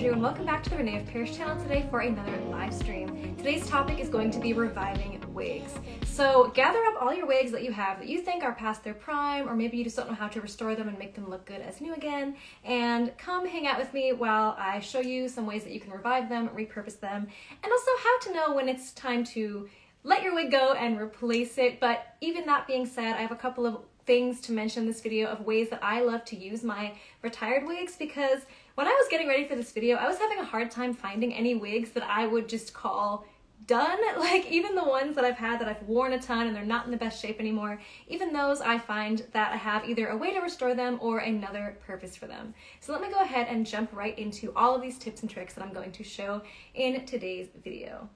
everyone, welcome back to the René of Paris channel today for another live stream. Today's topic is going to be reviving wigs. So gather up all your wigs that you have that you think are past their prime, or maybe you just don't know how to restore them and make them look good as new again, and come hang out with me while I show you some ways that you can revive them, repurpose them, and also how to know when it's time to let your wig go and replace it. But even that being said, I have a couple of things to mention in this video of ways that I love to use my retired wigs, because when I was getting ready for this video, I was having a hard time finding any wigs that I would just call done. Like, even the ones that I've had that I've worn a ton and they're not in the best shape anymore, even those I find that I have either a way to restore them or another purpose for them. So let me go ahead and jump right into all of these tips and tricks that I'm going to show in today's video.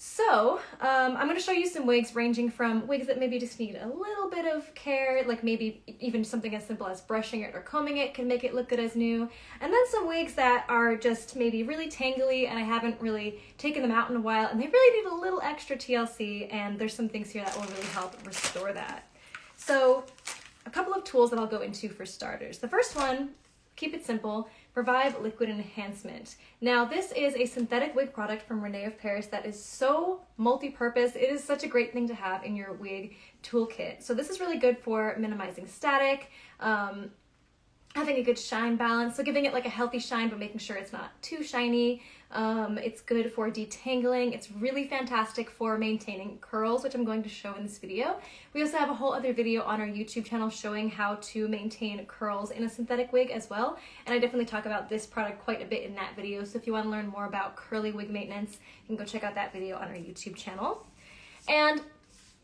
So, I'm going to show you some wigs ranging from wigs that maybe just need a little bit of care, like maybe even something as simple as brushing it or combing it can make it look good as new, and then some wigs that are just maybe really tangly and I haven't really taken them out in a while and they really need a little extra TLC, and there's some things here that will really help restore that. So, a couple of tools that I'll go into for starters. The first one, keep it simple, Revive Liquid Enhancement. Now, this is a synthetic wig product from René of Paris that is so multi-purpose. It is such a great thing to have in your wig toolkit. So this is really good for minimizing static, having a good shine balance, so giving it like a healthy shine but making sure it's not too shiny. It's good for detangling. It's really fantastic for maintaining curls, which I'm going to show in this video. We also have a whole other video on our YouTube channel showing how to maintain curls in a synthetic wig as well, and I definitely talk about this product quite a bit in that video, so if you want to learn more about curly wig maintenance, you can go check out that video on our YouTube channel. And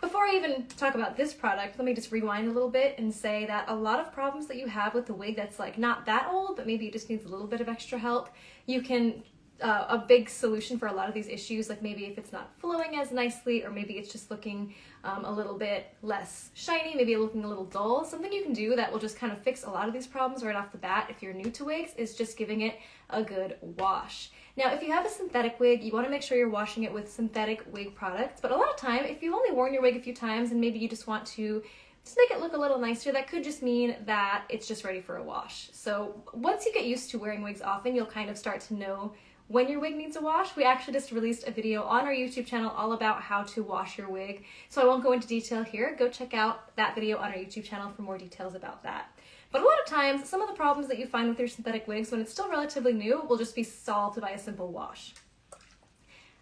before I even talk about this product, let me just rewind a little bit and say that a lot of problems that you have with the wig that's like not that old, but maybe it just needs a little bit of extra help, you can a big solution for a lot of these issues, like maybe if it's not flowing as nicely, or maybe it's just looking a little bit less shiny, maybe looking a little dull. Something you can do that will just kind of fix a lot of these problems right off the bat if you're new to wigs is just giving it a good wash. Now, if you have a synthetic wig, you want to make sure you're washing it with synthetic wig products, but a lot of time, if you've only worn your wig a few times and maybe you just want to just make it look a little nicer, that could just mean that it's just ready for a wash. So once you get used to wearing wigs often, you'll kind of start to know when your wig needs a wash. We actually just released a video on our YouTube channel all about how to wash your wig, so I won't go into detail here. Go check out that video on our YouTube channel for more details about that. But a lot of times, some of the problems that you find with your synthetic wigs when it's still relatively new will just be solved by a simple wash.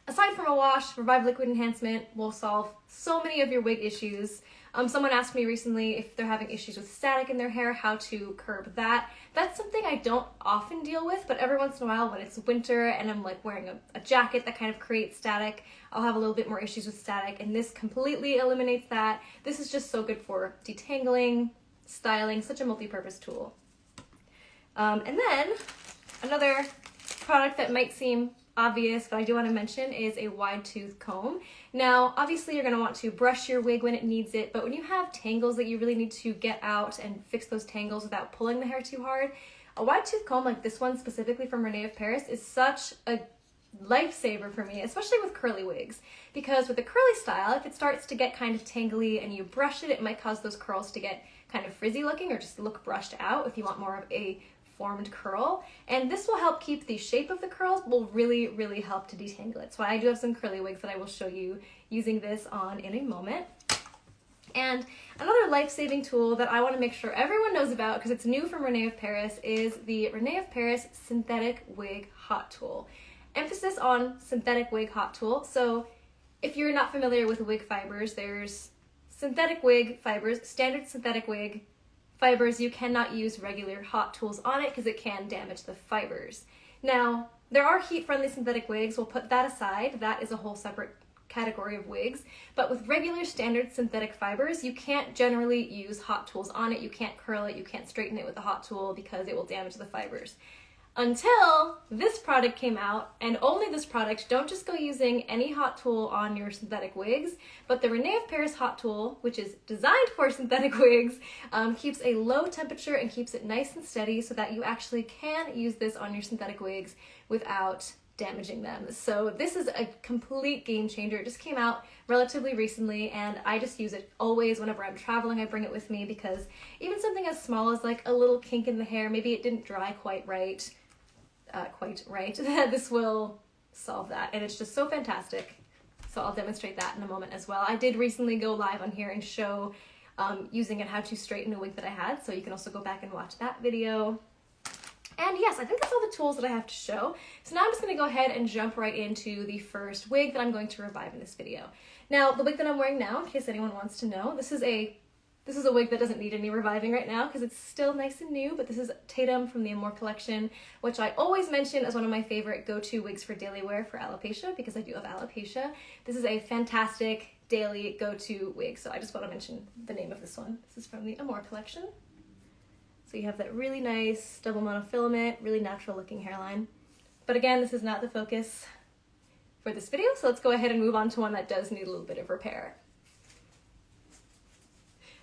Aside from a wash, Revive Liquid Enhancement will solve so many of your wig issues. Someone asked me recently if they're having issues with static in their hair, how to curb that. That's something I don't often deal with, but every once in a while when it's winter and I'm like wearing a jacket that kind of creates static, I'll have a little bit more issues with static, and this completely eliminates that. This is just so good for detangling, styling, such a multi-purpose tool. And then another product that might seem obvious, but I do want to mention, is a wide tooth comb. Now, obviously you're going to want to brush your wig when it needs it, but when you have tangles that you really need to get out and fix those tangles without pulling the hair too hard, a wide tooth comb like this one specifically from René of Paris is such a lifesaver for me, especially with curly wigs, because with the curly style, if it starts to get kind of tangly and you brush it, it might cause those curls to get kind of frizzy looking or just look brushed out if you want more of a formed curl, and this will help keep the shape of the curls, will really help to detangle it. So I do have some curly wigs that I will show you using this on in a moment. And another life-saving tool that I want to make sure everyone knows about, because it's new from René of Paris, is the René of Paris Synthetic Wig Hot Tool. Emphasis on synthetic wig hot tool. So if you're not familiar with wig fibers, there's synthetic wig fibers, standard synthetic wig fibers. You cannot use regular hot tools on it because it can damage the fibers. Now, there are heat-friendly synthetic wigs. We'll put that aside. That is a whole separate category of wigs. But with regular standard synthetic fibers, you can't generally use hot tools on it. You can't curl it. You can't straighten it with a hot tool because it will damage the fibers. Until this product came out, and only this product. Don't just go using any hot tool on your synthetic wigs, but the René of Paris hot tool, which is designed for synthetic wigs, keeps a low temperature and keeps it nice and steady so that you actually can use this on your synthetic wigs without damaging them. So this is a complete game changer. It just came out relatively recently, and I just use it always whenever I'm traveling. I bring it with me because even something as small as like a little kink in the hair, maybe it didn't dry quite right, quite right, that this will solve that. And it's just so fantastic. So I'll demonstrate that in a moment as well. I did recently go live on here and show using it how to straighten a wig that I had. So you can also go back and watch that video. And yes, I think that's all the tools that I have to show. So now I'm just going to go ahead and jump right into the first wig that I'm going to revive in this video. Now, the wig that I'm wearing now, in case anyone wants to know, this is a wig that doesn't need any reviving right now because it's still nice and new, but this is Tatum from the Amore Collection, which I always mention as one of my favorite go-to wigs for daily wear for alopecia because I do have alopecia. This is a fantastic daily go-to wig, so I just want to mention the name of this one. This is from the Amore Collection. So you have that really nice double monofilament, really natural looking hairline. But again, this is not the focus for this video, so let's go ahead and move on to one that does need a little bit of repair.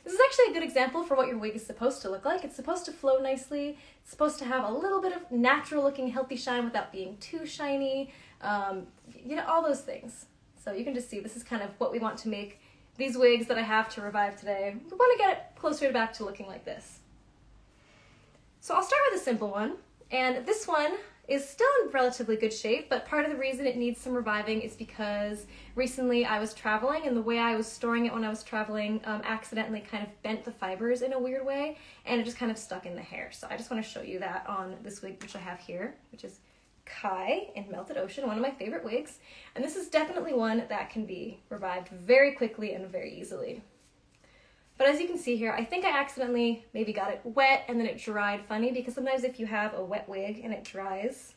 This is actually a good example for what your wig is supposed to look like. It's supposed to flow nicely. It's supposed to have a little bit of natural looking healthy shine without being too shiny, you know, all those things. So you can just see this is kind of what we want to make these wigs that I have to revive today. We want to get it closer back to looking like this. So I'll start with a simple one, and this one is still in relatively good shape, but part of the reason it needs some reviving is because recently I was traveling, and the way I was storing it when I was traveling accidentally kind of bent the fibers in a weird way, and it just kind of stuck in the hair. So I just want to show you that on this wig which I have here, which is Kai in Melted Ocean, one of my favorite wigs, and this is definitely one that can be revived very quickly and very easily. But as you can see here, I think I accidentally maybe got it wet and then it dried funny, because sometimes if you have a wet wig and it dries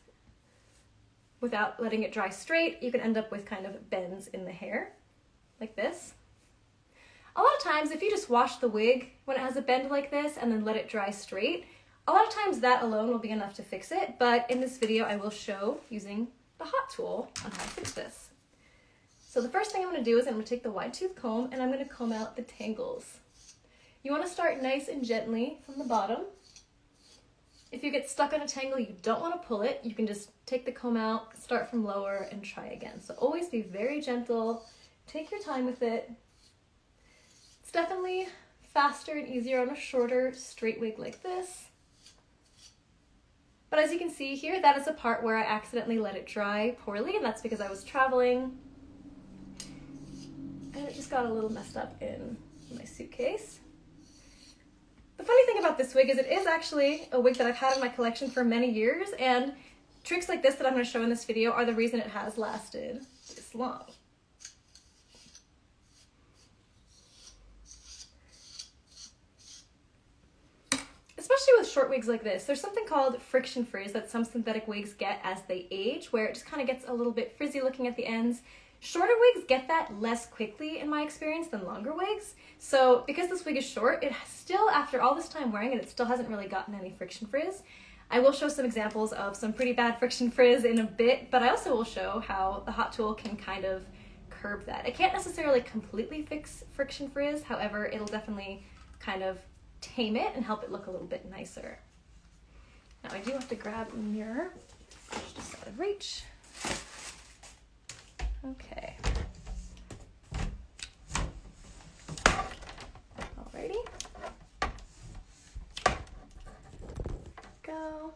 without letting it dry straight, you can end up with kind of bends in the hair, like this. A lot of times, if you just wash the wig when it has a bend like this and then let it dry straight, a lot of times that alone will be enough to fix it, but in this video I will show using the hot tool on how to fix this. So the first thing I'm going to do is I'm going to take the wide tooth comb and I'm going to comb out the tangles. You want to start nice and gently from the bottom. If you get stuck on a tangle, you don't want to pull it. You can just take the comb out, start from lower, and try again. So always be very gentle. Take your time with it. It's definitely faster and easier on a shorter, straight wig like this. But as you can see here, that is a part where I accidentally let it dry poorly, and that's because I was traveling. And it just got a little messed up in my suitcase. The funny thing about this wig is it is actually a wig that I've had in my collection for many years, and tricks like this that I'm going to show in this video are the reason it has lasted this long. Especially with short wigs like this, there's something called friction frizz that some synthetic wigs get as they age, where it just kind of gets a little bit frizzy looking at the ends. Shorter wigs get that less quickly in my experience than longer wigs. So because this wig is short, it still, after all this time wearing it, it still hasn't really gotten any friction frizz. I will show some examples of some pretty bad friction frizz in a bit, but I also will show how the hot tool can kind of curb that. It can't necessarily completely fix friction frizz, however, it'll definitely kind of tame it and help it look a little bit nicer. Now I do have to grab a mirror, just out of reach. Okay. Alrighty. Go.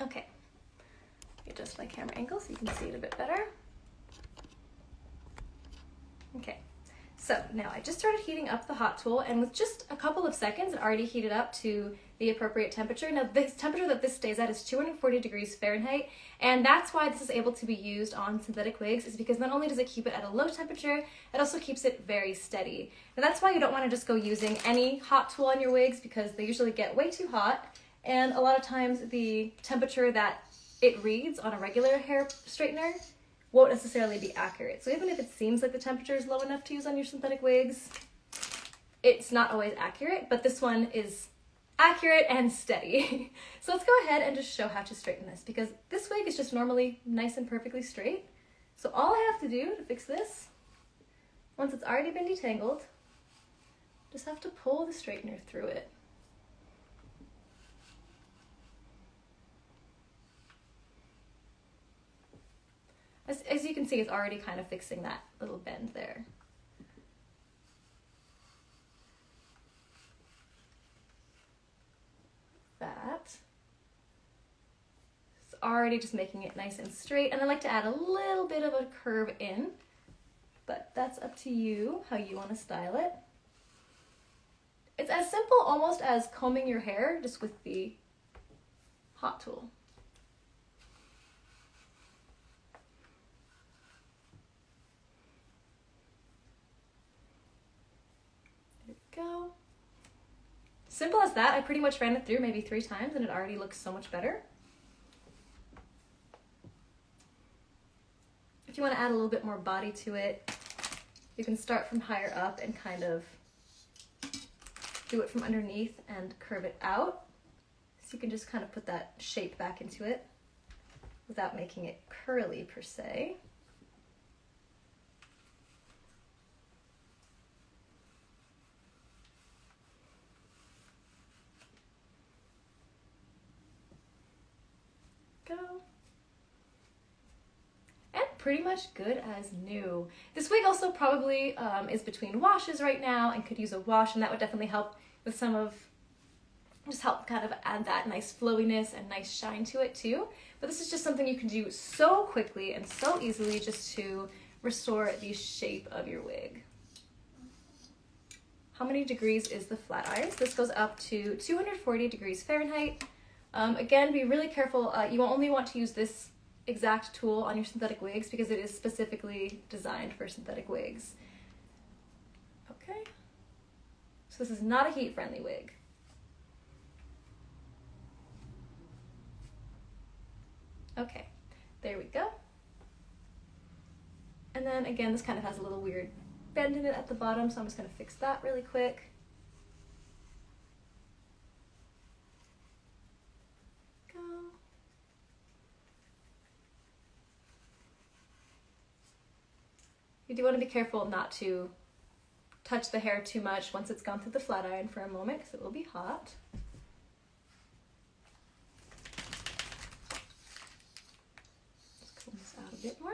Okay. Adjust my camera angle so you can see it a bit better. Okay. So now I just started heating up the hot tool, and with just a couple of seconds it already heated up to the appropriate temperature. Now the temperature that this stays at is 240 degrees Fahrenheit, and that's why this is able to be used on synthetic wigs, is because not only does it keep it at a low temperature, it also keeps it very steady. And that's why you don't want to just go using any hot tool on your wigs, because they usually get way too hot, and a lot of times the temperature that it reads on a regular hair straightener won't necessarily be accurate. So even if it seems like the temperature is low enough to use on your synthetic wigs, it's not always accurate, but this one is accurate and steady. So let's go ahead and just show how to straighten this, because this wig is just normally nice and perfectly straight. So all I have to do to fix this, once it's already been detangled, just have to pull the straightener through it. As you can see, it's already kind of fixing that little bend there. already, just making it nice and straight. And I like to add a little bit of a curve in, but that's up to you how you want to style it. It's as simple almost as combing your hair, just with the hot tool. There we go. Simple as that. I pretty much ran it through maybe 3 times and it already looks so much better. If you want to add a little bit more body to it, you can start from higher up and kind of do it from underneath and curve it out. So you can just kind of put that shape back into it without making it curly per se. Go. And pretty much good as new. This wig also probably is between washes right now and could use a wash, and that would definitely help with some of, just help kind of add that nice flowiness and nice shine to it too. But this is just something you can do so quickly and so easily just to restore the shape of your wig. How many degrees is the flat irons? This goes up to 240 degrees Fahrenheit. Again, be really careful. You only want to use this exact tool on your synthetic wigs because it is specifically designed for synthetic wigs. Okay. So this is not a heat-friendly wig. Okay, there we go. And then again, this kind of has a little weird bend in it at the bottom, so I'm just gonna fix that really quick. Go. You do want to be careful not to touch the hair too much once it's gone through the flat iron for a moment, because it will be hot. Just comb this out a bit more.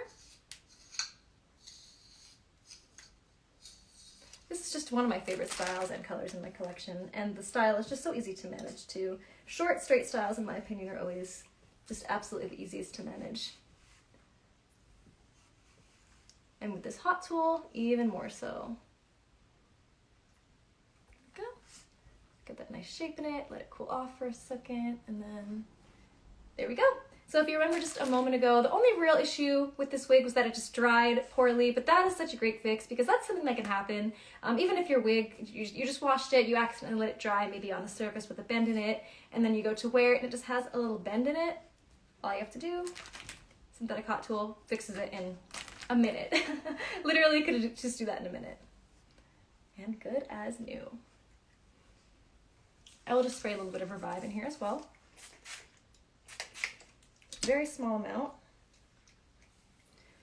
This is just one of my favorite styles and colors in my collection, and the style is just so easy to manage too. Short, straight styles, in my opinion, are always just absolutely the easiest to manage. And with this hot tool, even more so. There we go. Get that nice shape in it, let it cool off for a second, and then there we go. So if you remember just a moment ago, the only real issue with this wig was that it just dried poorly, but that is such a great fix because that's something that can happen. Even if your wig, you just washed it, you accidentally let it dry maybe on the surface with a bend in it, and then you go to wear it and it just has a little bend in it, all you have to do, synthetic hot tool fixes it in a minute. Literally could just do that in a minute. And good as new. I will just spray a little bit of Revive in here as well. Very small amount.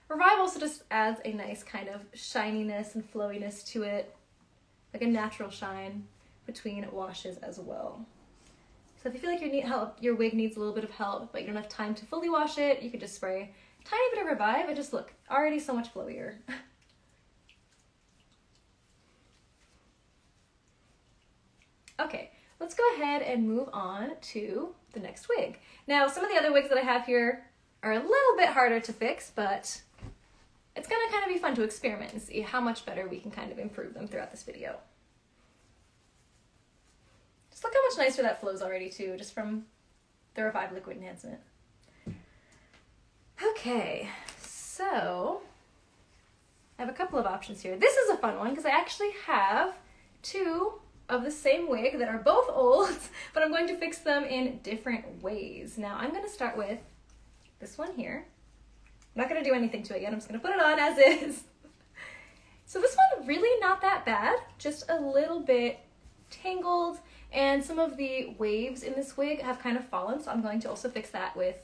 Revive also just adds a nice kind of shininess and flowiness to it, like a natural shine between washes as well. So if you feel like your wig needs a little bit of help, but you don't have time to fully wash it, you could just spray a tiny bit of Revive and just look, already so much flowier. Okay, let's go ahead and move on to the next wig. Now, some of the other wigs that I have here are a little bit harder to fix, but it's gonna kind of be fun to experiment and see how much better we can kind of improve them throughout this video. Just look how much nicer that flows already too, just from the Revive Liquid Enhancement. Okay, so I have a couple of options here. This is a fun one because I actually have two of the same wig that are both old, but I'm going to fix them in different ways. Now I'm going to start with this one here. I'm not going to do anything to it yet, I'm just going to put it on as is. So this one, really not that bad, just a little bit tangled, and some of the waves in this wig have kind of fallen, so I'm going to also fix that with,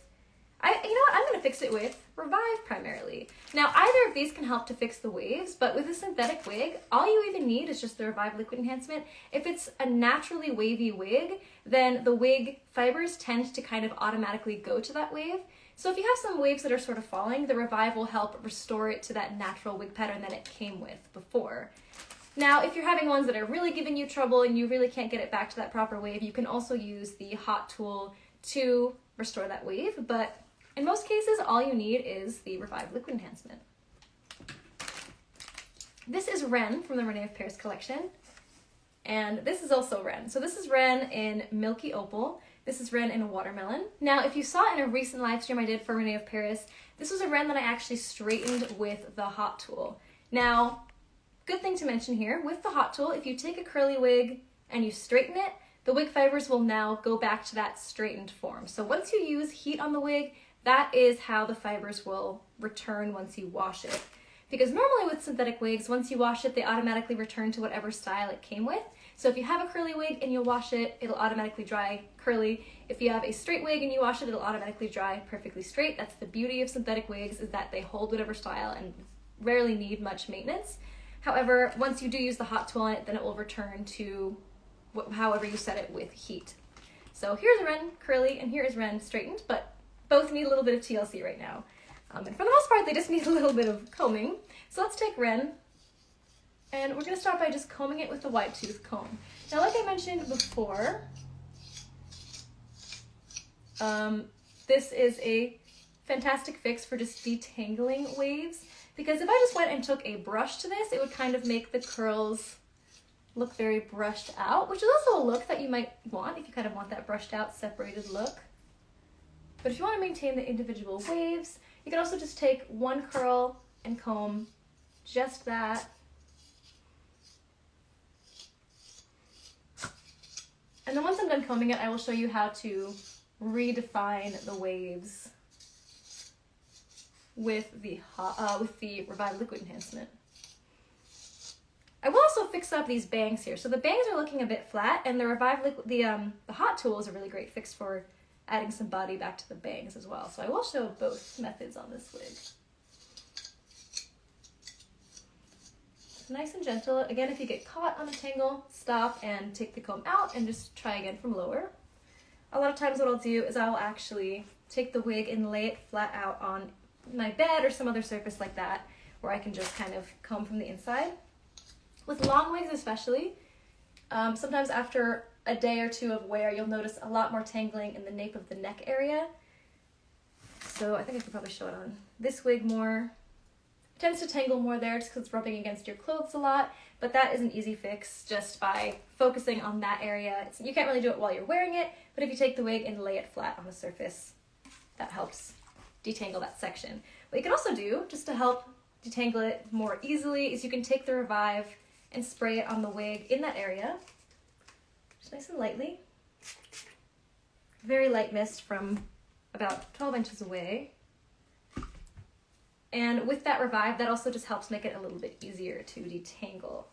you know what, I'm going to fix it with Revive primarily. Now either of these can help to fix the waves, but with a synthetic wig, all you even need is just the Revive Liquid Enhancement. If it's a naturally wavy wig, then the wig fibers tend to kind of automatically go to that wave. So if you have some waves that are sort of falling, the Revive will help restore it to that natural wig pattern that it came with before. Now, if you're having ones that are really giving you trouble and you really can't get it back to that proper wave, you can also use the hot tool to restore that wave, but In most cases, all you need is the Revive Liquid Enhancement. This is Ren from the René of Paris collection. And this is also Ren. So this is Ren in Milky Opal. This is Ren in a Watermelon. Now, if you saw in a recent live stream I did for René of Paris, this was a Ren that I actually straightened with the hot tool. Now, good thing to mention here, with the hot tool, if you take a curly wig and you straighten it, the wig fibers will now go back to that straightened form. So once you use heat on the wig, that is how the fibers will return once you wash it. Because normally with synthetic wigs, once you wash it, they automatically return to whatever style it came with. So if you have a curly wig and you wash it, it'll automatically dry curly. If you have a straight wig and you wash it, it'll automatically dry perfectly straight. That's the beauty of synthetic wigs, is that they hold whatever style and rarely need much maintenance. However, once you do use the hot tool on it, then it will return to however you set it with heat. So here's a Ren curly and here is Ren straightened, but both need a little bit of TLC right now. And for the most part, they just need a little bit of combing. So let's take Ren, and we're going to start by just combing it with the wide tooth comb. Now, like I mentioned before, this is a fantastic fix for just detangling waves, because if I just went and took a brush to this, it would kind of make the curls look very brushed out, which is also a look that you might want if you kind of want that brushed out, separated look. But if you want to maintain the individual waves, you can also just take one curl and comb just that. And then once I'm done combing it, I will show you how to redefine the waves with the Revive Liquid Enhancement. I will also fix up these bangs here. So the bangs are looking a bit flat, and the the hot tool is a really great fix for adding some body back to the bangs as well. So I will show both methods on this wig. Nice and gentle. Again, if you get caught on a tangle, stop and take the comb out and just try again from lower. A lot of times what I'll do is I'll actually take the wig and lay it flat out on my bed or some other surface like that, where I can just kind of comb from the inside. With long wigs especially, sometimes after a day or two of wear, you'll notice a lot more tangling in the nape of the neck area. So I think I could probably show it on this wig more. It tends to tangle more there just because it's rubbing against your clothes a lot, but that is an easy fix just by focusing on that area. You can't really do it while you're wearing it, but if you take the wig and lay it flat on the surface, that helps detangle that section. What you can also do, just to help detangle it more easily, is you can take the Revive and spray it on the wig in that area. Just nice and lightly. Very light mist from about 12 inches away. And with that Revive, that also just helps make it a little bit easier to detangle.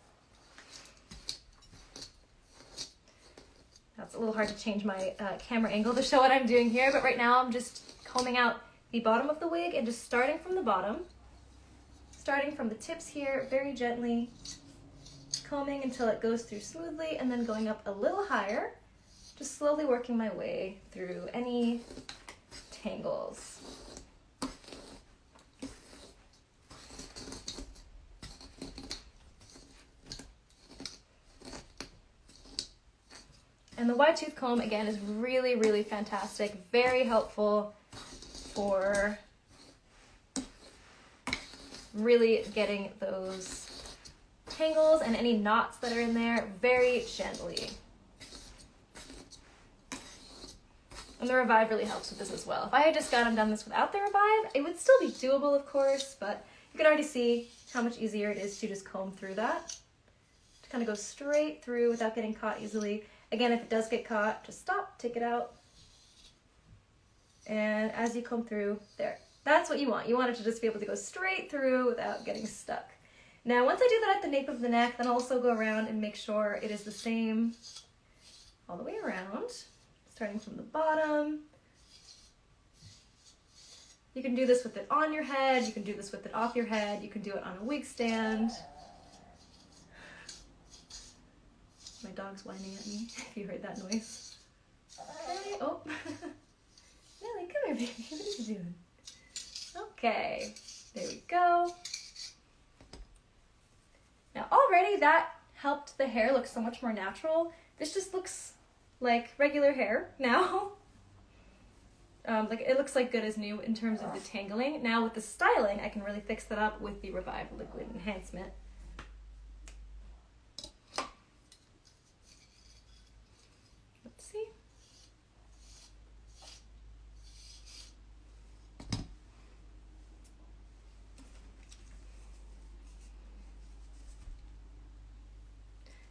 Now it's a little hard to change my camera angle to show what I'm doing here, but right now I'm just combing out the bottom of the wig and just starting from the bottom. Starting from the tips here, very gently, combing until it goes through smoothly, and then going up a little higher, just slowly working my way through any tangles. And the wide tooth comb, again, is really, really fantastic, very helpful for really getting those tangles and any knots that are in there very gently. And the Revive really helps with this as well. If I had just done this without the Revive, it would still be doable, of course, but you can already see how much easier it is to just comb through that. To kind of go straight through without getting caught easily. Again, if it does get caught, just stop, take it out. And as you comb through, there. That's what you want. You want it to just be able to go straight through without getting stuck. Now, once I do that at the nape of the neck, then I'll also go around and make sure it is the same all the way around, starting from the bottom. You can do this with it on your head, you can do this with it off your head, you can do it on a wig stand. My dog's whining at me, if you heard that noise. Hey, oh. Nelly, come here, baby. What are you doing? Okay, there we go. Now already that helped the hair look so much more natural. This just looks like regular hair now. Like it looks like good as new in terms of detangling. Now with the styling, I can really fix that up with the Revive Liquid Enhancement. Let's see.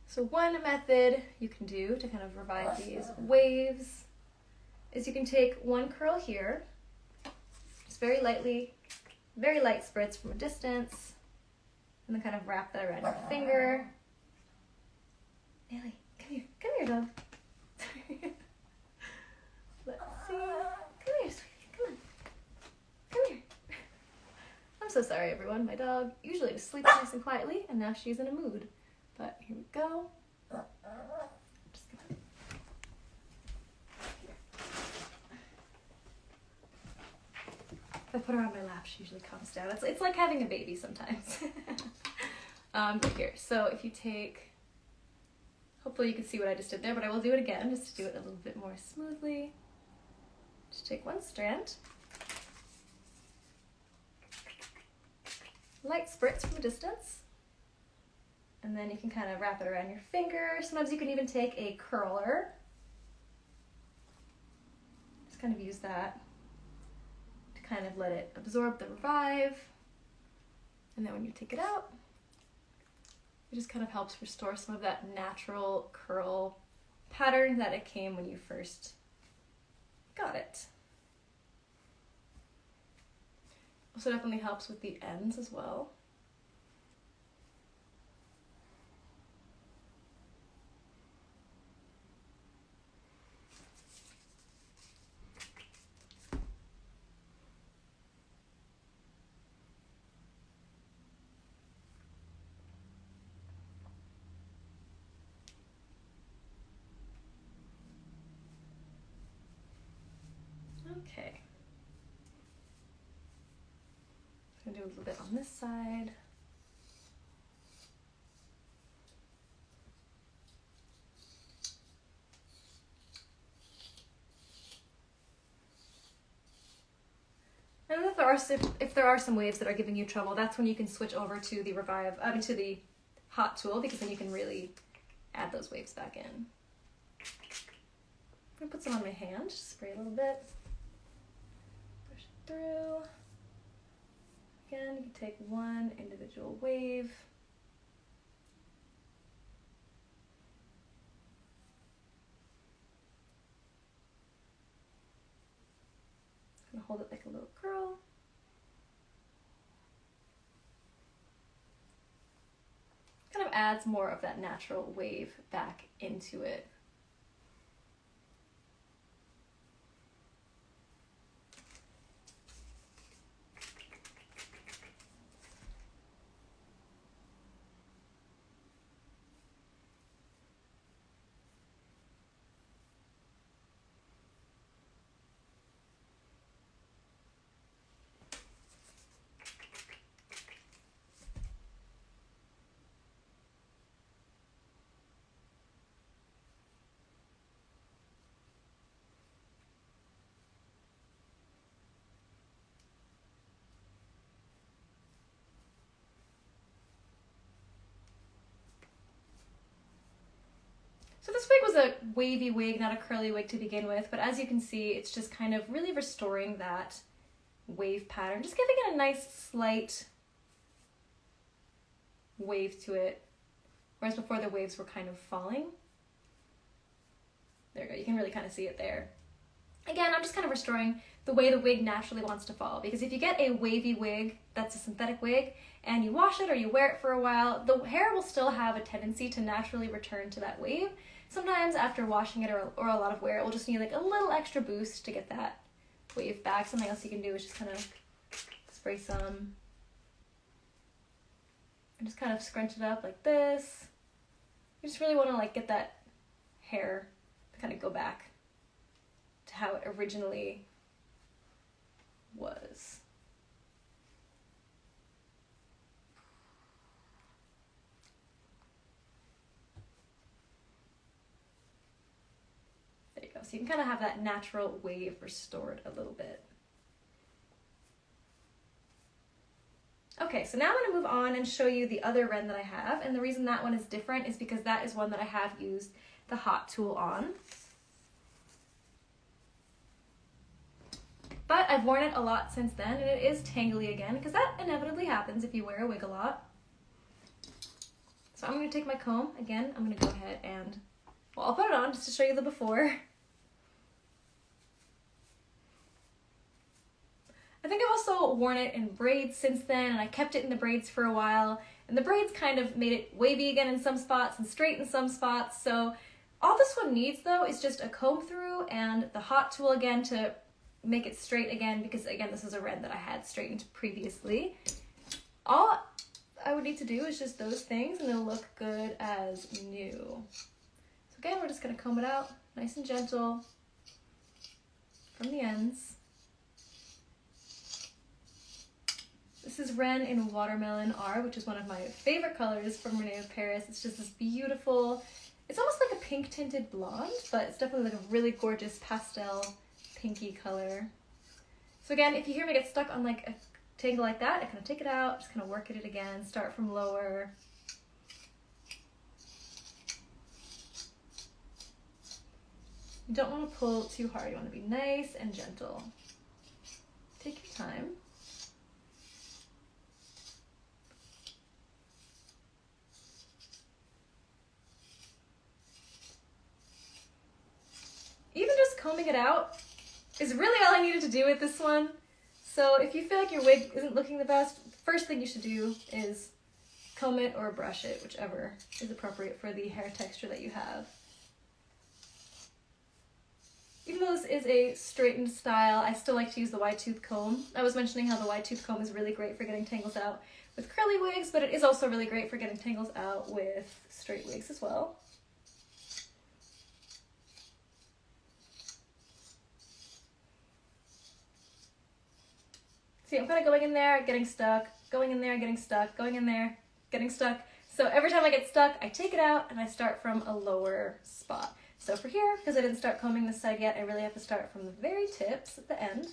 So one method you can do to kind of revive these waves is you can take one curl here, just very lightly, very light spritz from a distance, and then kind of wrap that around your finger. Ellie, come here, dog. Let's see. Come here, sweetie, come here. I'm so sorry, everyone. My dog usually just sleeps nice and quietly, and now she's in a mood. But here we go. Just gonna... If I put her on my lap, she usually calms down. It's like having a baby sometimes. But here, so if you take, hopefully you can see what I just did there, but I will do it again just to do it a little bit more smoothly. Just take one strand, light spritz from a distance, and then you can kind of wrap it around your finger. Sometimes you can even take a curler. Just kind of use that to kind of let it absorb the Revive. And then when you take it out, it just kind of helps restore some of that natural curl pattern that it came when you first got it. Also definitely helps with the ends as well. Okay. I'm gonna do a little bit on this side. And if there are some waves that are giving you trouble, that's when you can switch over to the to the hot tool, because then you can really add those waves back in. I'm gonna put some on my hand, just spray a little bit. Push it through. Again, you can take one individual wave. Gonna hold it like a little curl. Kind of adds more of that natural wave back into it. So this wig was a wavy wig, not a curly wig to begin with, but as you can see, it's just kind of really restoring that wave pattern, just giving it a nice slight wave to it, whereas before the waves were kind of falling. There you go, you can really kind of see it there. Again, I'm just kind of restoring the way the wig naturally wants to fall, because if you get a wavy wig that's a synthetic wig and you wash it or you wear it for a while, the hair will still have a tendency to naturally return to that wave. Sometimes after washing it or a lot of wear, it will just need like a little extra boost to get that wave back. Something else you can do is just kind of spray some and just kind of scrunch it up like this. You just really want to like get that hair to kind of go back to how it originally was. so you can kind of have that natural wave restored a little bit. Okay, so now I'm going to move on and show you the other Ren that I have, and the reason that one is different is because that is one that I have used the hot tool on. But I've worn it a lot since then, and it is tangly again, because that inevitably happens if you wear a wig a lot. So I'm going to take my comb, again, I'm going to go ahead and, well, I'll put it on just to show you the before. I think I've also worn it in braids since then, and I kept it in the braids for a while, and the braids kind of made it wavy again in some spots and straight in some spots, so all this one needs though is just a comb through and the hot tool again to make it straight again, because again this is a Ren that I had straightened previously. All I would need to do is just those things and it'll look good as new. So again, we're just going to comb it out nice and gentle from the ends. This is Ren in Watermelon R, which is one of my favorite colors from René of Paris. It's just this beautiful, it's almost like a pink tinted blonde, but it's definitely like a really gorgeous pastel pinky color. So again, if you hear me get stuck on like a tangle like that, I kind of take it out, just kind of work at it again, start from lower. You don't want to pull too hard, you want to be nice and gentle. Take your time. Even just combing it out is really all I needed to do with this one. So if you feel like your wig isn't looking the best, first thing you should do is comb it or brush it, whichever is appropriate for the hair texture that you have. Even though this is a straightened style, I still like to use the wide tooth comb. I was mentioning how the wide tooth comb is really great for getting tangles out with curly wigs, but it is also really great for getting tangles out with straight wigs as well. See, I'm kind of going in there, getting stuck, going in there, getting stuck, going in there, getting stuck. So every time I get stuck, I take it out and I start from a lower spot. So for here, because I didn't start combing this side yet, I really have to start from the very tips at the end.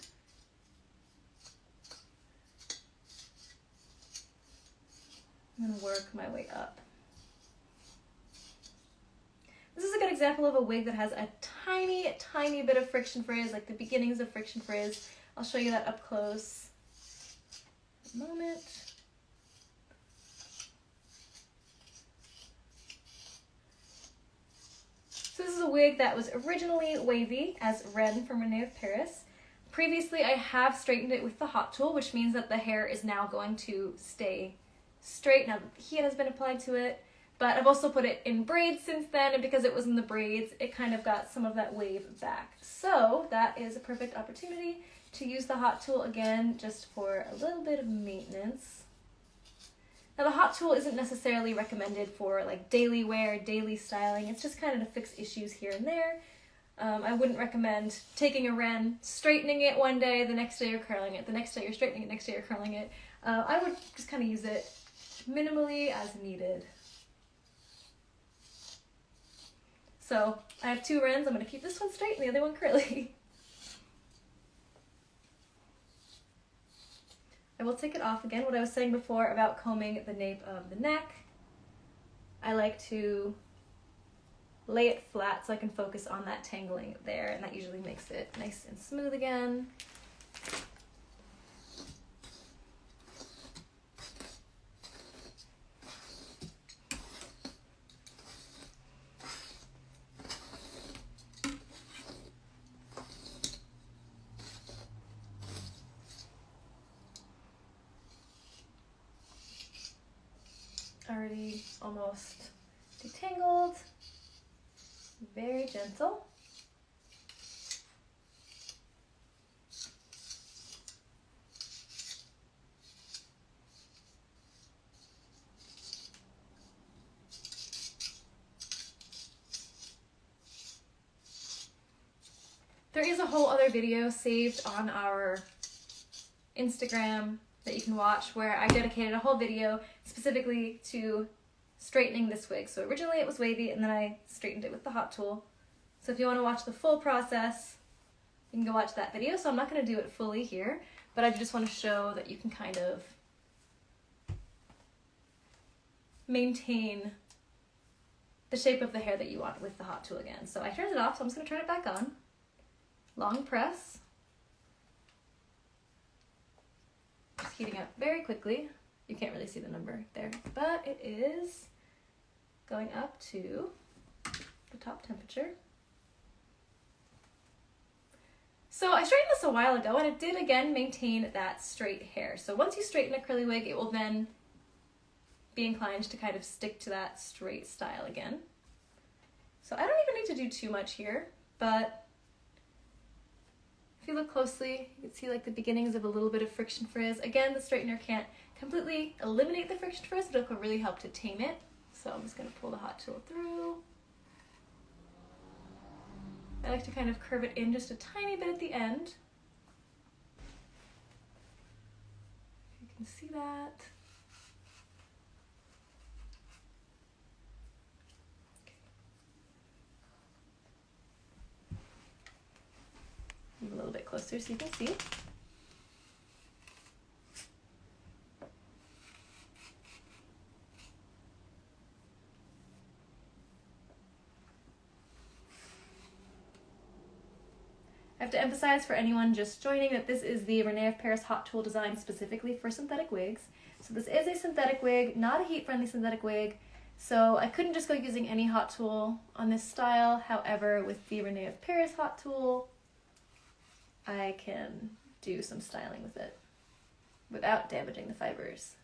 And then work my way up. This is a good example of a wig that has a tiny, tiny bit of friction frizz, like the beginnings of friction frizz. I'll show you that up close. Moment. So this is a wig that was originally wavy as Ren from René of Paris. Previously I have straightened it with the hot tool, which means that the hair is now going to stay straight now that the heat has been applied to it. But I've also put it in braids since then, and because it was in the braids, it kind of got some of that wave back. So that is a perfect opportunity to use the hot tool again, just for a little bit of maintenance. Now the hot tool isn't necessarily recommended for like daily wear, daily styling. It's just kind of to fix issues here and there. I wouldn't recommend taking a Ren, straightening it one day, the next day you're curling it, the next day you're straightening it, next day you're curling it. I would just kind of use it minimally as needed. So I have two Rens. I'm going to keep this one straight and the other one curly. I will take it off again. What I was saying before about combing the nape of the neck, I like to lay it flat so I can focus on that tangling there, and that usually makes it nice and smooth again. Already almost detangled, very gentle. There is a whole other video saved on our Instagram that you can watch where I dedicated a whole video specifically to straightening this wig. So originally it was wavy and then I straightened it with the hot tool. So if you want to watch the full process, you can go watch that video. So I'm not going to do it fully here, but I just want to show that you can kind of maintain the shape of the hair that you want with the hot tool again. So I turned it off, so I'm just going to turn it back on. Long press. Just heating up very quickly. You can't really see the number there, but it is going up to the top temperature. So I straightened this a while ago, and it did again maintain that straight hair. So once you straighten a curly wig, it will then be inclined to kind of stick to that straight style again. So I don't even need to do too much here, but if you look closely, you can see like the beginnings of a little bit of friction frizz. Again, the straightener can't completely eliminate the friction frizz, but it'll really help to tame it. So I'm just going to pull the hot tool through. I like to kind of curve it in just a tiny bit at the end. You can see that. Move a little bit closer so you can see. I have to emphasize for anyone just joining that this is the René of Paris hot tool designed specifically for synthetic wigs. So this is a synthetic wig, not a heat-friendly synthetic wig. So I couldn't just go using any hot tool on this style. However, with the René of Paris hot tool, I can do some styling with it without damaging the fibers.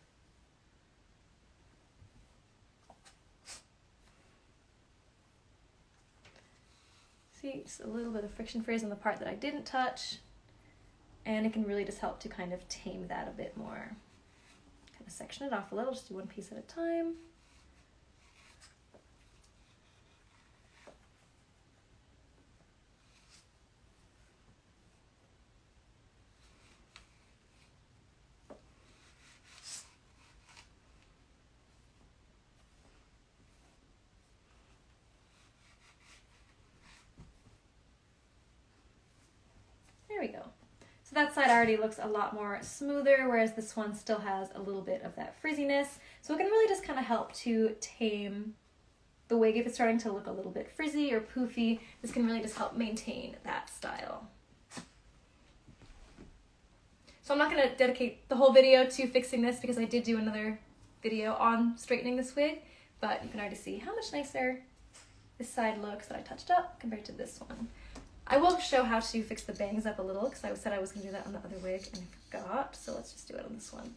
See, just a little bit of friction frizz on the part that I didn't touch, and it can really just help to kind of tame that a bit more. Kind of section it off a little, just do one piece at a time. There we go. So that side already looks a lot more smoother, whereas this one still has a little bit of that frizziness. So it can really just kind of help to tame the wig if it's starting to look a little bit frizzy or poofy. This can really just help maintain that style. So I'm not going to dedicate the whole video to fixing this because I did do another video on straightening this wig, but you can already see how much nicer this side looks that I touched up compared to this one. I will show how to fix the bangs up a little because I said I was going to do that on the other wig and I forgot, so let's just do it on this one.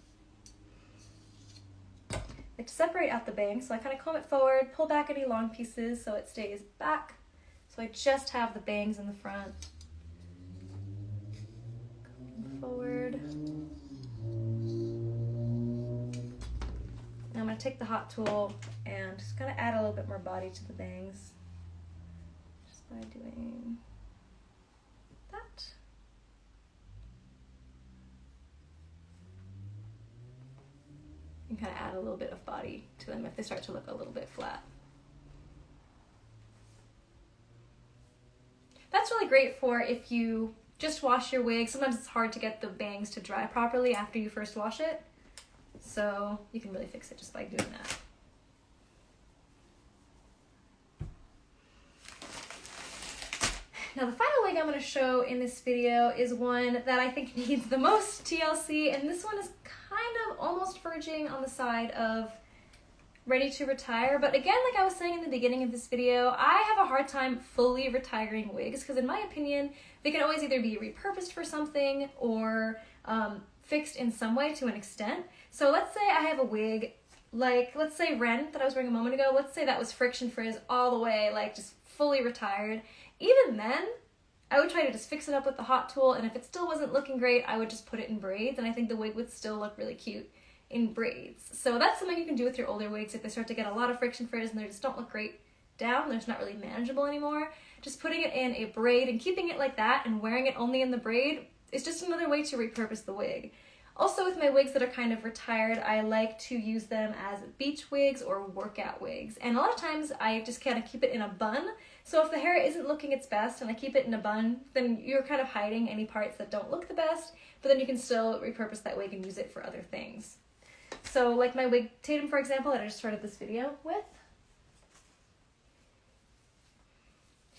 I like to separate out the bangs, so I kind of comb it forward, pull back any long pieces so it stays back. So I just have the bangs in the front. Comb forward. Now I'm going to take the hot tool and just kind of add a little bit more body to the bangs just by doing that. You can kind of add a little bit of body to them if they start to look a little bit flat. That's really great for if you just wash your wig. Sometimes it's hard to get the bangs to dry properly after you first wash it. So you can really fix it just by doing that. Now the final wig I'm going to show in this video is one that I think needs the most TLC, and this one is kind of almost verging on the side of ready to retire. But again, like I was saying in the beginning of this video, I have a hard time fully retiring wigs because in my opinion, they can always either be repurposed for something or fixed in some way to an extent. So let's say I have a wig, like let's say Ren that I was wearing a moment ago, let's say that was friction frizz all the way, like just fully retired. Even then, I would try to just fix it up with the hot tool, and if it still wasn't looking great, I would just put it in braids, and I think the wig would still look really cute in braids. So that's something you can do with your older wigs if they start to get a lot of friction frizz and they just don't look great down, they're just not really manageable anymore. Just putting it in a braid and keeping it like that and wearing it only in the braid is just another way to repurpose the wig. Also with my wigs that are kind of retired, I like to use them as beach wigs or workout wigs. And a lot of times I just kind of keep it in a bun. So if the hair isn't looking its best and I keep it in a bun, then you're kind of hiding any parts that don't look the best, but then you can still repurpose that wig and use it for other things. So like my wig Tatum, for example, that I just started this video with.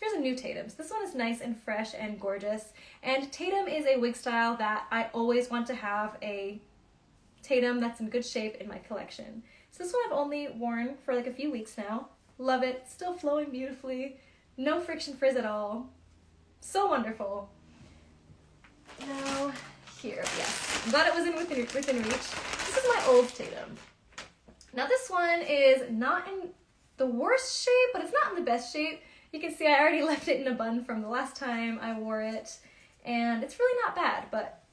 Here's a new Tatum. So this one is nice and fresh and gorgeous. And Tatum is a wig style that I always want to have a Tatum that's in good shape in my collection. So this one I've only worn for like a few weeks now. Love it. Still flowing beautifully. No friction frizz at all. So wonderful. Now, here, yes. I'm glad it was within reach. This is my old Tatum. Now this one is not in the worst shape, but it's not in the best shape. You can see I already left it in a bun from the last time I wore it, and it's really not bad, but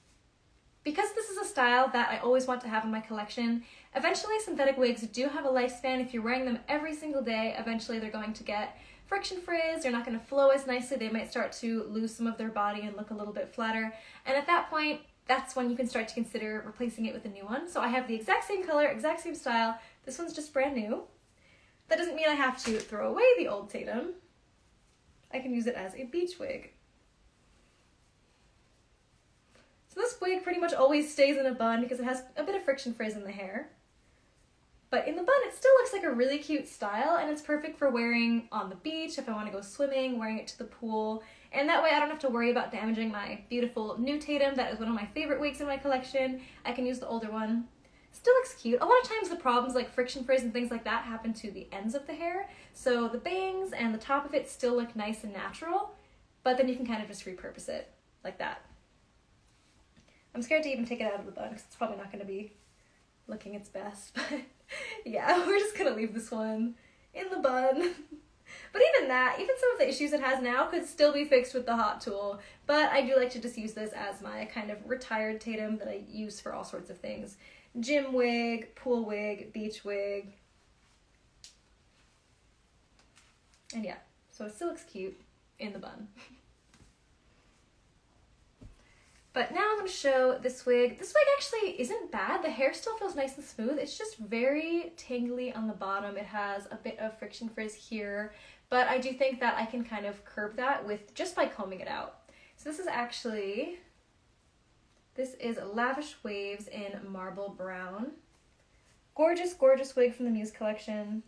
because this is a style that I always want to have in my collection, eventually synthetic wigs do have a lifespan. If you're wearing them every single day, eventually they're going to get friction frizz, they're not going to flow as nicely, they might start to lose some of their body and look a little bit flatter, and at that point, that's when you can start to consider replacing it with a new one. So I have the exact same color, exact same style, this one's just brand new. That doesn't mean I have to throw away the old Tatum. I can use it as a beach wig. So this wig pretty much always stays in a bun because it has a bit of friction frizz in the hair. But in the bun, it still looks like a really cute style, and it's perfect for wearing on the beach, if I want to go swimming, wearing it to the pool. And that way I don't have to worry about damaging my beautiful new Tatum. That is one of my favorite wigs in my collection. I can use the older one. Still looks cute. A lot of times the problems like friction frizz and things like that happen to the ends of the hair. So the bangs and the top of it still look nice and natural, but then you can kind of just repurpose it like that. I'm scared to even take it out of the bun because it's probably not going to be looking its best, but yeah, we're just going to leave this one in the bun. But even that, even some of the issues it has now could still be fixed with the hot tool, but I do like to just use this as my kind of retired Tatum that I use for all sorts of things. Gym wig, pool wig, beach wig. And yeah, so it still looks cute in the bun. But now I'm going to show this wig. This wig actually isn't bad. The hair still feels nice and smooth. It's just very tangly on the bottom. It has a bit of friction frizz here, but I do think that I can kind of curb that with just by combing it out. So this is actually... This is Lavish Waves in Marble Brown. Gorgeous, gorgeous wig from the Muse collection.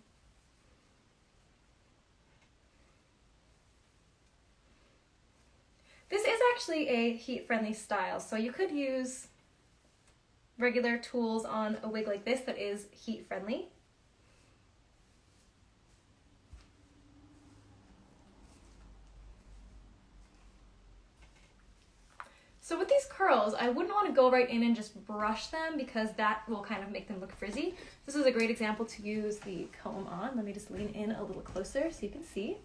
This is actually a heat-friendly style, so you could use regular tools on a wig like this that is heat-friendly. So with these curls, I wouldn't want to go right in and just brush them because that will kind of make them look frizzy. This is a great example to use the comb on. Let me just lean in a little closer so you can see.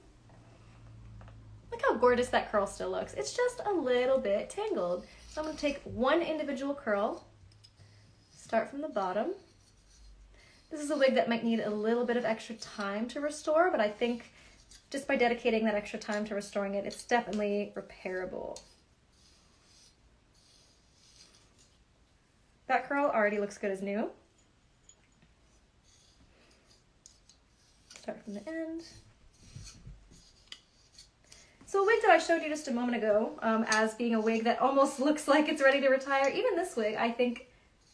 Look how gorgeous that curl still looks. It's just a little bit tangled. So I'm going to take one individual curl, start from the bottom. This is a wig that might need a little bit of extra time to restore, but I think just by dedicating that extra time to restoring it, it's definitely repairable. That curl already looks good as new. Start from the end. So a wig that I showed you just a moment ago as being a wig that almost looks like it's ready to retire, even this wig, I think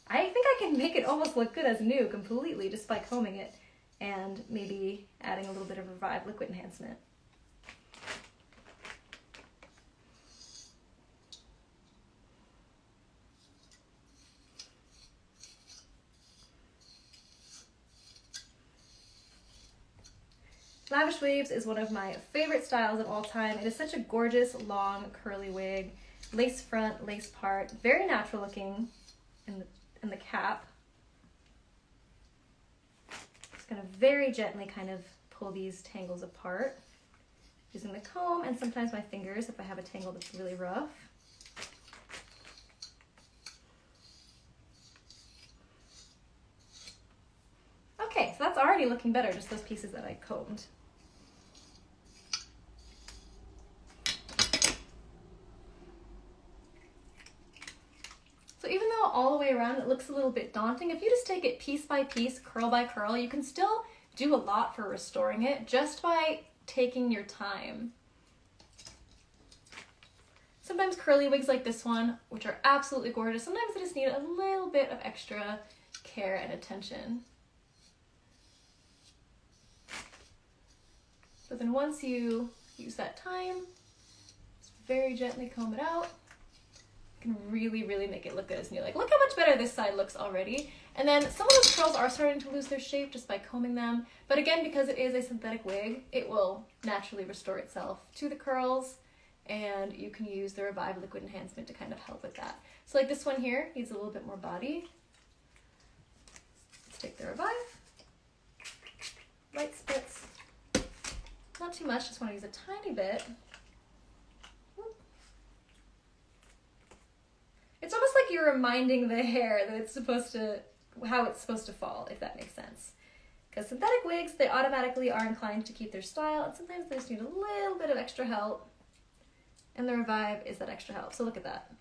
I can make it almost look good as new completely just by combing it and maybe adding a little bit of Revive liquid enhancement. Lavish Waves is one of my favorite styles of all time. It is such a gorgeous, long, curly wig. Lace front, lace part, very natural looking in the cap. Just gonna very gently kind of pull these tangles apart using the comb and sometimes my fingers if I have a tangle that's really rough. Okay, so that's already looking better, just those pieces that I combed. all the way around, it looks a little bit daunting. If you just take it piece by piece, curl by curl, you can still do a lot for restoring it just by taking your time. Sometimes curly wigs like this one, which are absolutely gorgeous, sometimes they just need a little bit of extra care and attention. But then once you use that time, just very gently comb it out. You can really, really make it look good as new. Like, look how much better this side looks already. And then some of those curls are starting to lose their shape just by combing them. But again, because it is a synthetic wig, it will naturally restore itself to the curls. And you can use the Revive Liquid Enhancement to kind of help with that. So like this one here needs a little bit more body. Let's take the Revive. Light spritz. Not too much, just want to use a tiny bit. It's almost like you're reminding the hair that it's supposed to, how it's supposed to fall, if that makes sense. Because synthetic wigs, they automatically are inclined to keep their style, and sometimes they just need a little bit of extra help. And the Revive is that extra help. So look at that.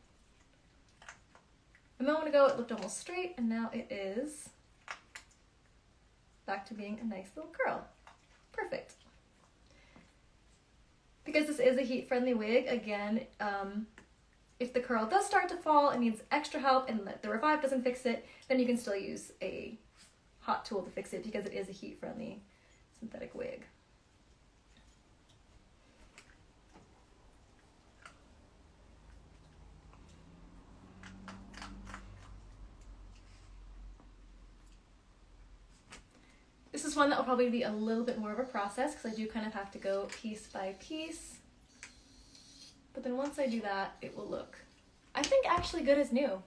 A moment ago, it looked almost straight, and now it is back to being a nice little curl. Perfect. Because this is a heat-friendly wig, again, if the curl does start to fall and needs extra help and the Revive doesn't fix it, then you can still use a hot tool to fix it because it is a heat-friendly synthetic wig. This is one that will probably be a little bit more of a process because I do kind of have to go piece by piece. But then once I do that, it will look, I think, actually good as new.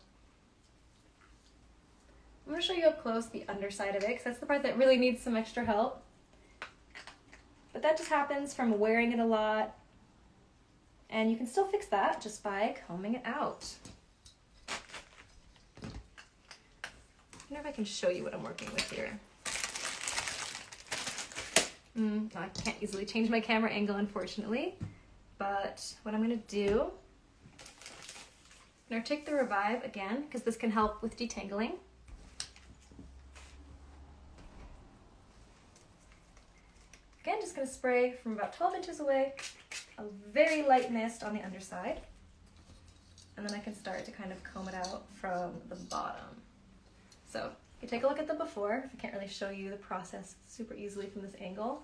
I'm going to show you up close the underside of it because that's the part that really needs some extra help. But that just happens from wearing it a lot. And you can still fix that just by combing it out. I wonder if I can show you what I'm working with here. I can't easily change my camera angle, unfortunately. But what I'm going to do, I'm going to take the Revive again, because this can help with detangling. Again, just going to spray from about 12 inches away, a very light mist on the underside. And then I can start to kind of comb it out from the bottom. So you take a look at the before. I can't really show you the process super easily from this angle.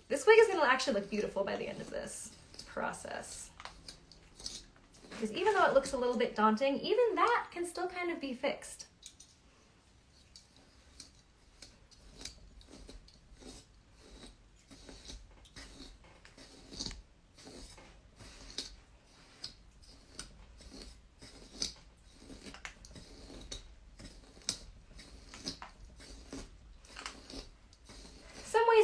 This wig is going to actually look beautiful by the end of this process. Because even though it looks a little bit daunting, even that can still kind of be fixed.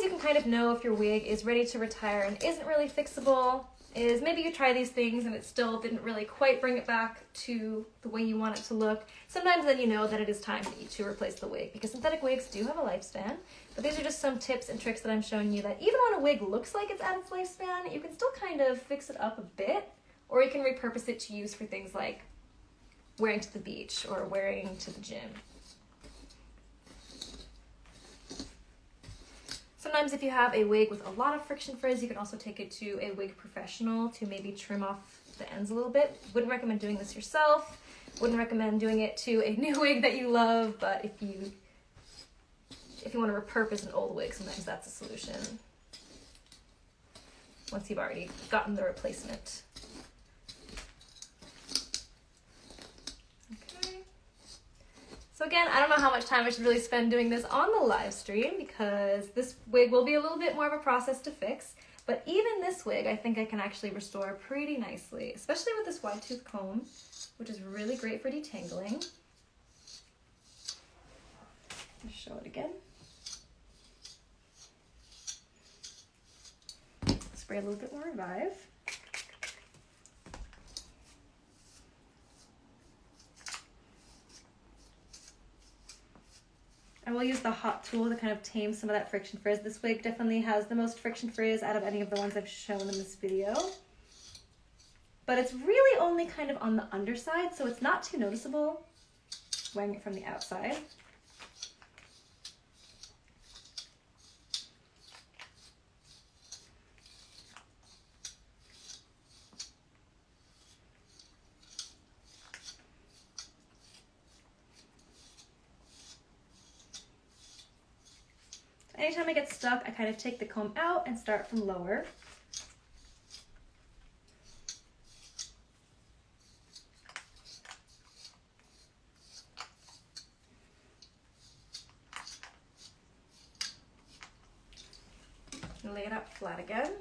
You can kind of know if your wig is ready to retire and isn't really fixable is maybe you try these things and it still didn't really quite bring it back to the way you want it to look. Sometimes then you know that it is time to replace the wig because synthetic wigs do have a lifespan, but these are just some tips and tricks that I'm showing you that even when a wig looks like it's at its lifespan, you can still kind of fix it up a bit, or you can repurpose it to use for things like wearing to the beach or wearing to the gym. Sometimes if you have a wig with a lot of friction frizz, you can also take it to a wig professional to maybe trim off the ends a little bit. Wouldn't recommend doing this yourself. Wouldn't recommend doing it to a new wig that you love, but if you want to repurpose an old wig, sometimes that's a solution. Once you've already gotten the replacement. So again, I don't know how much time I should really spend doing this on the live stream because this wig will be a little bit more of a process to fix. But even this wig, I think I can actually restore pretty nicely, especially with this wide tooth comb, which is really great for detangling. I'll show it again. Spray a little bit more Revive. And we'll use the hot tool to kind of tame some of that friction frizz. This wig definitely has the most friction frizz out of any of the ones I've shown in this video. but it's really only kind of on the underside, so it's not too noticeable wearing it from the outside. Anytime I get stuck, I kind of take the comb out and start from lower. Lay it out flat again.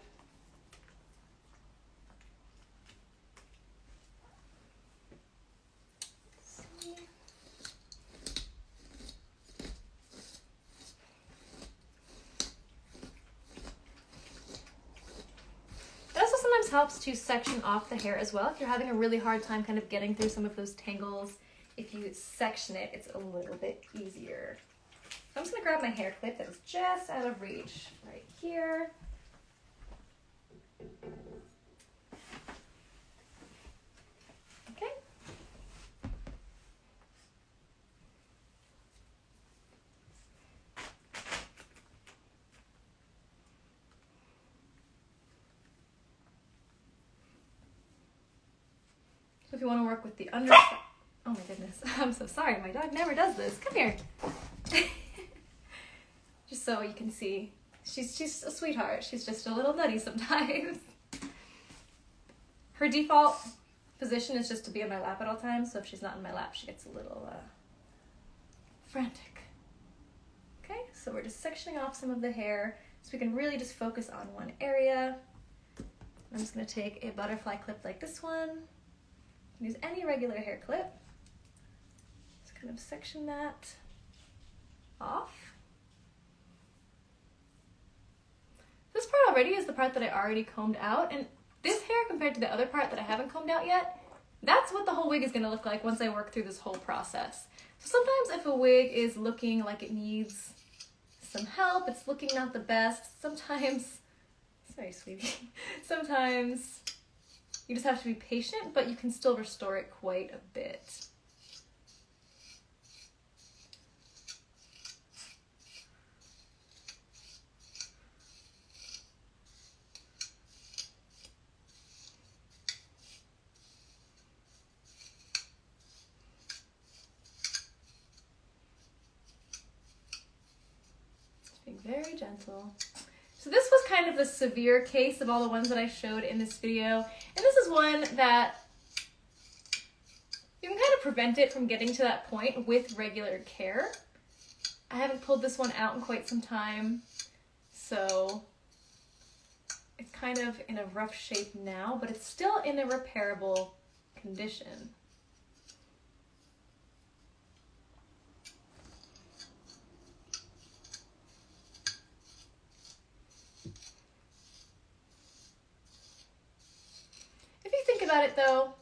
Helps to section off the hair as well. If you're having a really hard time kind of getting through some of those tangles, if you section it, it's a little bit easier. So I'm just gonna grab my hair clip that is just out of reach right here. Okay. If you want to work with the underside, oh my goodness, I'm so sorry, my dog never does this. Come here. Just so you can see, she's a sweetheart. She's just a little nutty sometimes. Her default position is just to be on my lap at all times, so if she's not in my lap, she gets a little frantic. Okay, so we're just sectioning off some of the hair so we can really just focus on one area. I'm just going to take a butterfly clip like this one. Use any regular hair clip. Just kind of section that off. This part already is the part that I already combed out, and this hair compared to the other part that I haven't combed out yet, that's what the whole wig is going to look like once I work through this whole process. So sometimes if a wig is looking like it needs some help, it's looking not the best, sometimes, sorry sweetie, sometimes you just have to be patient, but you can still restore it quite a bit. Just being very gentle. So this was kind of the severe case of all the ones that I showed in this video. And this is one that you can kind of prevent it from getting to that point with regular care. I haven't pulled this one out in quite some time, so it's kind of in a rough shape now, but it's still in a repairable condition. About it though,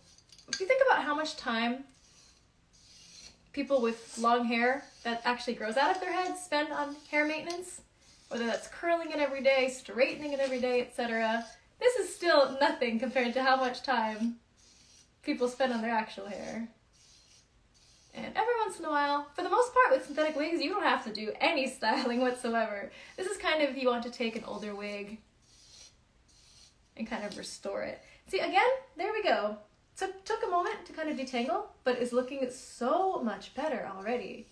if you think about how much time people with long hair that actually grows out of their heads spend on hair maintenance, whether that's curling it every day, straightening it every day, etc., this is still nothing compared to how much time people spend on their actual hair. And every once in a while, for the most part with synthetic wigs, you don't have to do any styling whatsoever. This is kind of if you want to take an older wig and kind of restore it. See, again, there we go. Took a moment to kind of detangle, but is looking so much better already.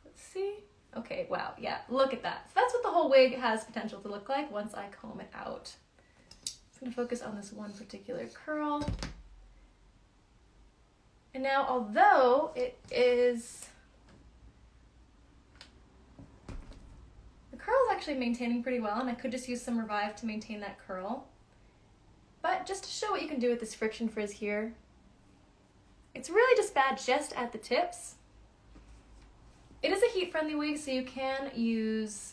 Let's see. Okay, wow, yeah, look at that. So that's what the whole wig has potential to look like once I comb it out. I'm going to focus on this one particular curl. And now, although it is... the curl is actually maintaining pretty well, and I could just use some Revive to maintain that curl. But just to show what you can do with this friction frizz here, it's really just bad just at the tips. It is a heat-friendly wig, so you can use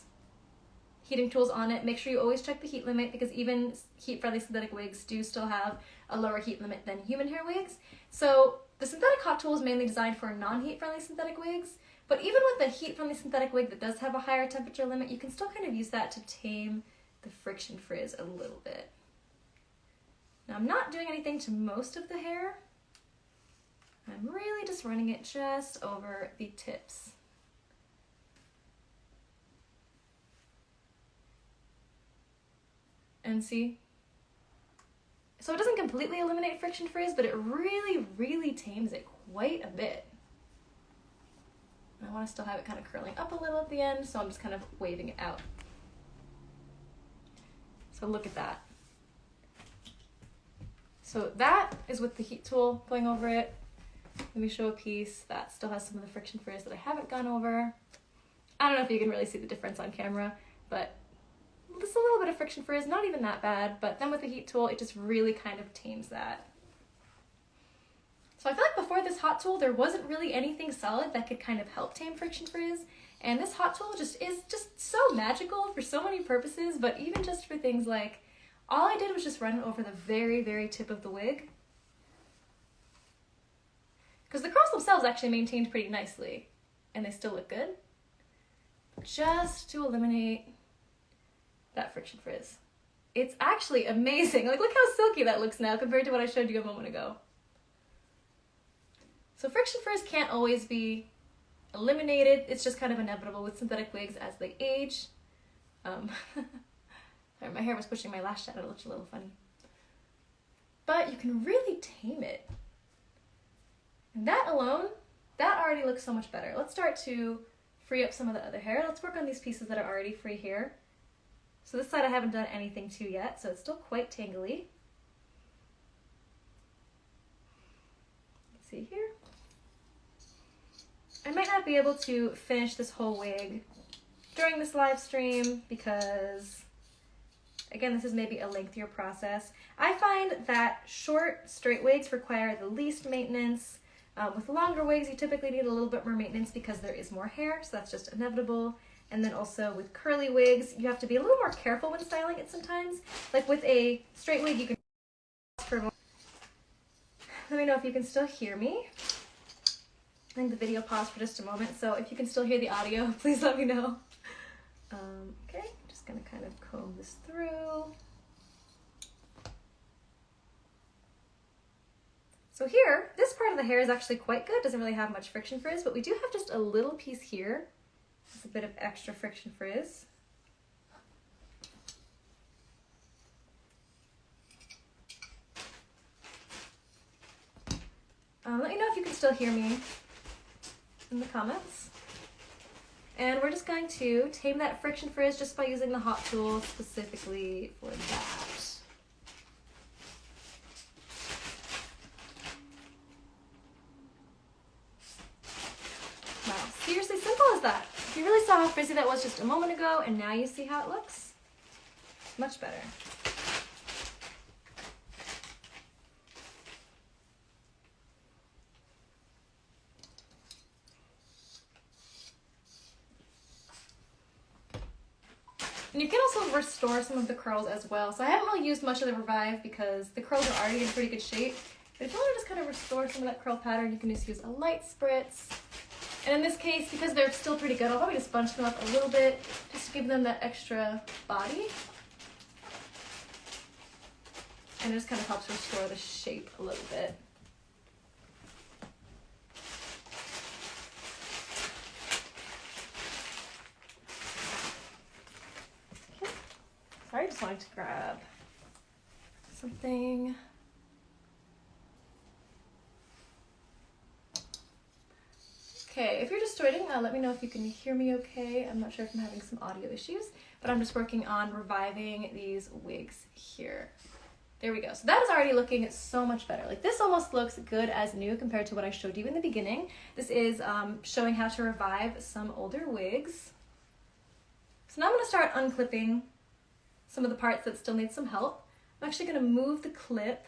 heating tools on it. Make sure you always check the heat limit, because even heat-friendly synthetic wigs do still have a lower heat limit than human hair wigs. So the synthetic hot tool is mainly designed for non-heat-friendly synthetic wigs, but even with a heat-friendly synthetic wig that does have a higher temperature limit, you can still kind of use that to tame the friction frizz a little bit. Now I'm not doing anything to most of the hair. I'm really just running it just over the tips. And see? So it doesn't completely eliminate friction frizz, but it really, really tames it quite a bit. I want to still have it kind of curling up a little at the end, so I'm just kind of waving it out. So look at that. So that is with the heat tool going over it. Let me show a piece that still has some of the friction frizz that I haven't gone over. I don't know if you can really see the difference on camera, but just a little bit of friction frizz, not even that bad, but then with the heat tool, it just really kind of tames that. So I feel like before this hot tool, there wasn't really anything solid that could kind of help tame friction frizz, and this hot tool is just so magical for so many purposes, but even just for things like, all I did was just run it over the very, very tip of the wig. Because the curls themselves actually maintained pretty nicely, and they still look good. Just to eliminate that friction frizz. It's actually amazing. Like, look how silky that looks now compared to what I showed you a moment ago. So friction frizz can't always be eliminated. It's just kind of inevitable with synthetic wigs as they age. Sorry, my hair was pushing my lash out. It looked a little funny. But you can really tame it. And that alone, that already looks so much better. Let's start to free up some of the other hair. Let's work on these pieces that are already free here. So this side I haven't done anything to yet, so it's still quite tangly. Let's see here. I might not be able to finish this whole wig during this live stream because, again, this is maybe a lengthier process. I find that short, straight wigs require the least maintenance. With longer wigs, you typically need a little bit more maintenance because there is more hair, so that's just inevitable. And then also with curly wigs, you have to be a little more careful when styling it sometimes. Like with a straight wig, you can let me know if you can still hear me. I think the video paused for just a moment, so if you can still hear the audio, please let me know. Okay, just gonna kind of comb this through. So here, this part of the hair is actually quite good, doesn't really have much friction frizz, but we do have just a little piece here. It's a bit of extra friction frizz. Let me know if you can still hear me in the comments. And we're just going to tame that friction frizz just by using the hot tool specifically for that. Wow, seriously simple as that. You really saw how frizzy that was just a moment ago, and now you see how it looks? Much better. And you can also restore some of the curls as well. So I haven't really used much of the Revive because the curls are already in pretty good shape. But if you want to just kind of restore some of that curl pattern, you can just use a light spritz. And in this case, because they're still pretty good, I'll probably just bunch them up a little bit just to give them that extra body. And it just kind of helps restore the shape a little bit. Okay. Sorry, I just wanted to grab something. Okay, if you're just joining, let me know if you can hear me okay. I'm not sure if I'm having some audio issues, but I'm just working on reviving these wigs here. There we go. So that is already looking so much better. Like, this almost looks good as new compared to what I showed you in the beginning. This is showing how to revive some older wigs. So now I'm going to start unclipping some of the parts that still need some help. I'm actually going to move the clip.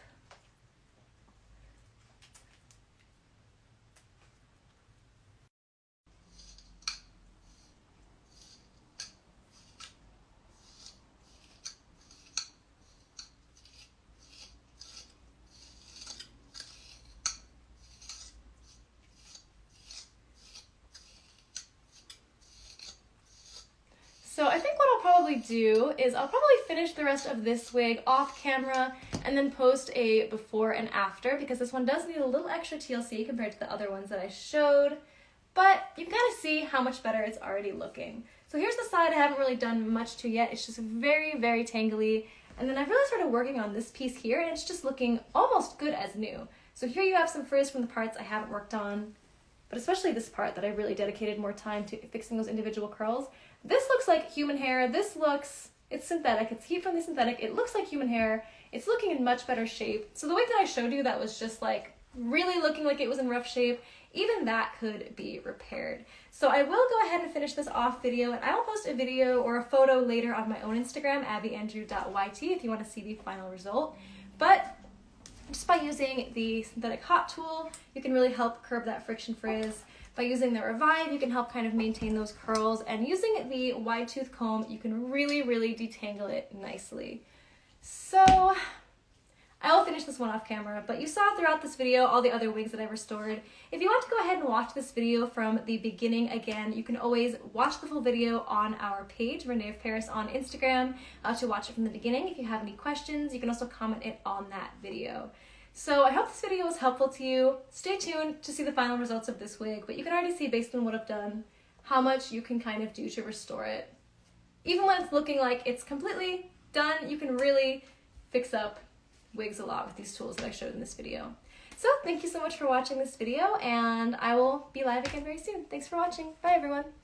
So I think what I'll probably do is I'll probably finish the rest of this wig off camera and then post a before and after, because this one does need a little extra TLC compared to the other ones that I showed, but you can kind of see how much better it's already looking. So here's the side I haven't really done much to yet. It's just very, very tangly. And then I've really started working on this piece here, and it's just looking almost good as new. So here you have some frizz from the parts I haven't worked on, but especially this part that I really dedicated more time to fixing those individual curls. This looks like human hair. It's synthetic. It's heat from the synthetic. It looks like human hair. It's looking in much better shape. So the wig that I showed you that was just like really looking like it was in rough shape, even that could be repaired. So I will go ahead and finish this off video, and I will post a video or a photo later on my own Instagram, abbyandrew.yt, if you want to see the final result. But just by using the synthetic hot tool, you can really help curb that friction frizz. By using the Revive, you can help kind of maintain those curls, and using the wide tooth comb, you can really, really detangle it nicely. So I will finish this one off camera, but you saw throughout this video all the other wigs that I restored. If you want to go ahead and watch this video from the beginning again, you can always watch the full video on our page, René of Paris on Instagram, to watch it from the beginning. If you have any questions, you can also comment it on that video. So I hope this video was helpful to you. Stay tuned to see the final results of this wig, but you can already see based on what I've done, how much you can kind of do to restore it. Even when it's looking like it's completely done, you can really fix up wigs a lot with these tools that I showed in this video. So thank you so much for watching this video, and I will be live again very soon. Thanks for watching. Bye everyone.